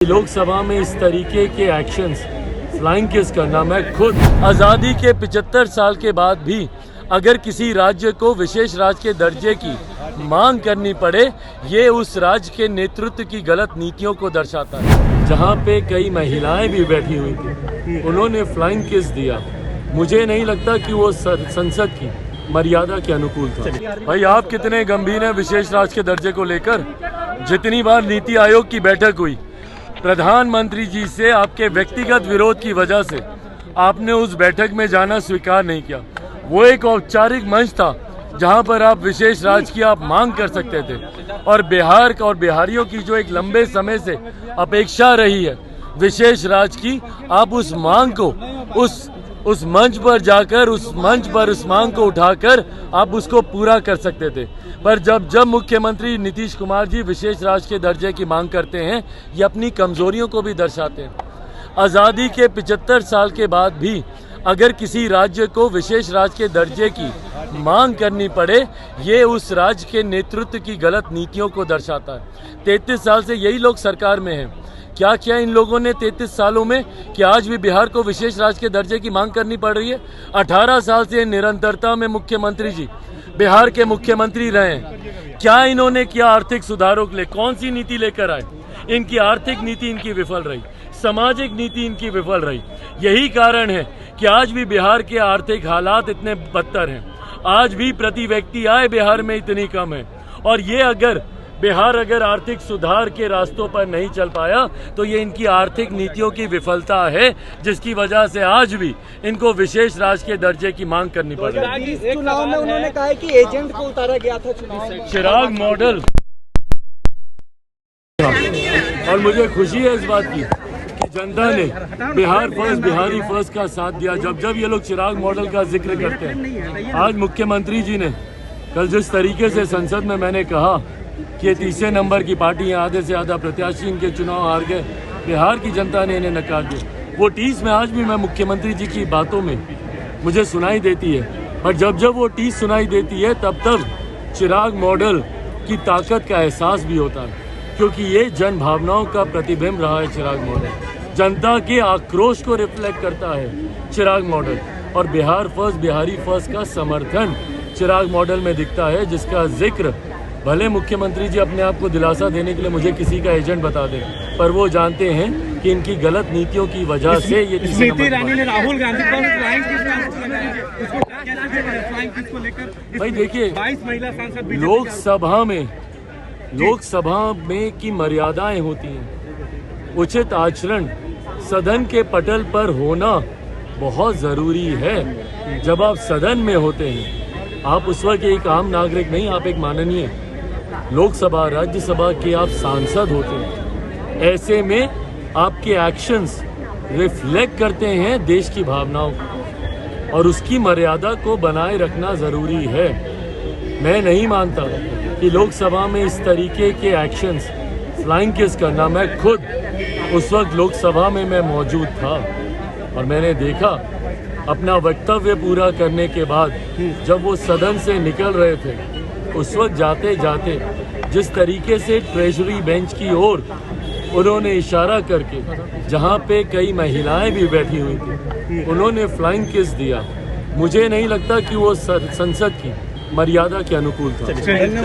लोकसभा में इस तरीके के एक्शंस, फ्लाइंग किस करना, मैं खुद आज़ादी के 75 साल के बाद भी अगर किसी राज्य को विशेष राज्य के दर्जे की मांग करनी पड़े, ये उस राज्य के नेतृत्व की गलत नीतियों को दर्शाता है। जहाँ पे कई महिलाएं भी बैठी हुई थी, उन्होंने फ्लाइंग किस दिया। मुझे नहीं लगता कि वो संसद की मर्यादा के अनुकूल था। भाई, आप कितने गंभीर हैं विशेष राज्य के दर्जे को लेकर। जितनी बार नीति आयोग की बैठक हुई, प्रधानमंत्री जी से आपके व्यक्तिगत विरोध की वजह से आपने उस बैठक में जाना स्वीकार नहीं किया। वो एक औपचारिक मंच था जहां पर आप विशेष राज्य की आप मांग कर सकते थे, और बिहार और बिहारियों की जो एक लंबे समय से अपेक्षा रही है विशेष राज्य की, आप उस मांग को उस मंच पर जाकर उस मांग को उठाकर आप उसको पूरा कर सकते थे। पर जब मुख्यमंत्री नीतीश कुमार जी विशेष राज्य के दर्जे की मांग करते हैं, ये अपनी कमजोरियों को भी दर्शाते हैं। आज़ादी के 75 साल के बाद भी अगर किसी राज्य को विशेष राज्य के दर्जे की मांग करनी पड़े, ये उस राज्य के नेतृत्व की गलत नीतियों को दर्शाता है। 33 साल से यही लोग सरकार में हैं। क्या किया इन लोगों ने 33 सालों में कि आज भी बिहार को विशेष राज्य के दर्जे की मांग करनी पड़ रही है? 18 साल से निरंतरता में मुख्यमंत्री जी बिहार के मुख्यमंत्री रहे हैं। क्या इन्होंने किया आर्थिक सुधारों के लिए? कौन सी नीति लेकर आए? इनकी आर्थिक नीति इनकी विफल रही, सामाजिक नीति इनकी विफल रही। यही कारण है कि आज भी बिहार के आर्थिक हालात इतने बदतर हैं। आज भी प्रति व्यक्ति आय बिहार में इतनी कम है, और ये अगर बिहार आर्थिक सुधार के रास्तों पर नहीं चल पाया तो ये इनकी आर्थिक नीतियों की विफलता है, जिसकी वजह से आज भी इनको विशेष राज्य के दर्जे की मांग करनी पड़ रही है। चुनाव में उन्होंने कहा है कि एजेंट को उतारा गया था चुनाव में। चिराग मॉडल, और मुझे खुशी है इस बात की कि जनता ने बिहार फर्स्ट, बिहारी फर्स्ट का साथ दिया। जब ये लोग चिराग मॉडल का जिक्र करते हैं, आज मुख्यमंत्री जी ने कल जिस तरीके से संसद में मैंने कहा कि तीसरे नंबर की पार्टी है, आधे से ज़्यादा प्रत्याशी इनके चुनाव हार गए, बिहार की जनता ने इन्हें नकार दिया। वो टीस में आज भी मैं मुख्यमंत्री जी की बातों में मुझे सुनाई देती है, पर जब वो टीस सुनाई देती है तब चिराग मॉडल की ताकत का एहसास भी होता है, क्योंकि ये जन भावनाओं का प्रतिबिंब रहा है। चिराग मॉडल जनता के आक्रोश को रिफ्लेक्ट करता है चिराग मॉडल, और बिहार फर्स्ट, बिहारी फर्स्ट का समर्थन चिराग मॉडल में दिखता है, जिसका जिक्र भले मुख्यमंत्री जी अपने आप को दिलासा देने के लिए मुझे किसी का एजेंट बता दें, पर वो जानते हैं कि इनकी गलत नीतियों की वजह से ये स्मृति ईरानी ने राहुल गांधी भाई देखिए, 22 महिला सांसद लोकसभा में की मर्यादाएं होती हैं। उचित आचरण सदन के पटल पर होना बहुत ज़रूरी है। जब आप सदन में होते हैं, आप उस वक्त एक आम नागरिक नहीं, आप एक माननीय लोकसभा, राज्यसभा के आप सांसद होते हैं। ऐसे में आपके एक्शंस रिफ्लेक्ट करते हैं देश की भावनाओं को, और उसकी मर्यादा को बनाए रखना ज़रूरी है। मैं नहीं मानता कि लोकसभा में इस तरीके के एक्शंस, फ्लाइंग किस करना, मैं खुद उस वक्त लोकसभा में मैं मौजूद था और मैंने देखा अपना वक्तव्य पूरा करने के बाद जब वो सदन से निकल रहे थे, उस वक्त जाते जाते जिस तरीके से ट्रेजरी बेंच की ओर उन्होंने इशारा करके, जहाँ पे कई महिलाएं भी बैठी हुई थी, उन्होंने फ्लाइंग किस दिया। मुझे नहीं लगता कि वो संसद की मर्यादा के अनुकूल था।